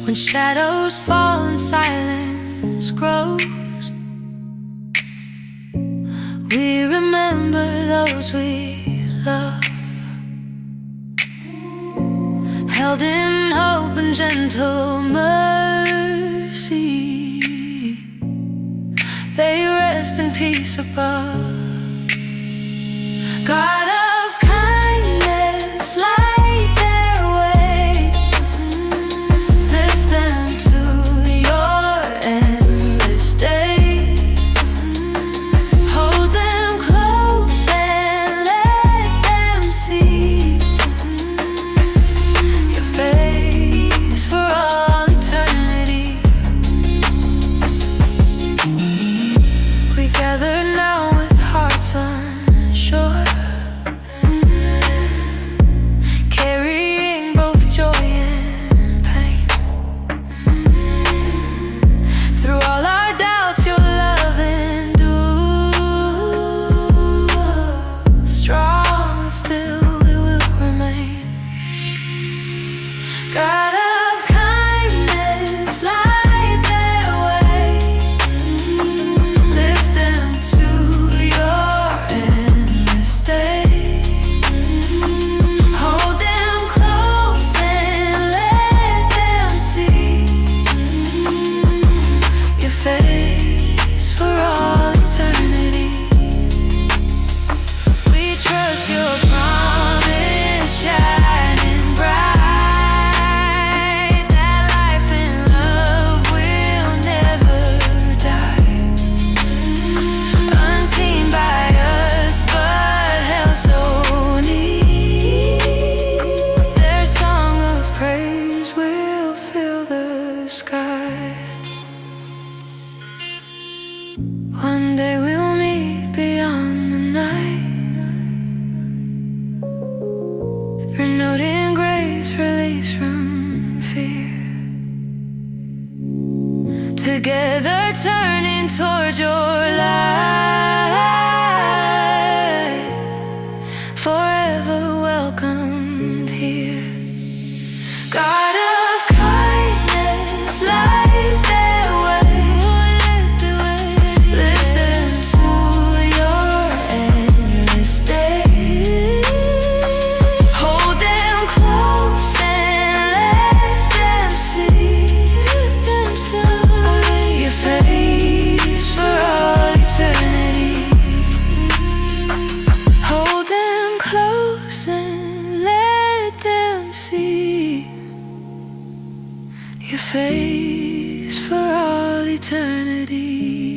when shadows fall and silence grows. We remember those we love, held in hope and gentle mercy. They rest in peace above. God of kindness, light their way. Lift them to your endless day. Hold them close and let them see your face for all eternity. We gather now with hearts unsure, carrying both joy and pain. Through all our doubts, your love endures. Strong and still it will remain. God of kindness, light their way. Lift them to your endless day. Hold them close and let them see your face for all eternity. We trust your promise shining bright, that life and love will never die. Unseen by us, but held so near. Their song of praise will fill the sky. One day we'll meet beyond the night, renewed in grace, released from fear. Together turning toward your light, forever welcomed here. God of kindness, light their way. Lift them to your endless day. Hold them close and let them see your face for all eternity. Hold them close and let them see your face for all eternity.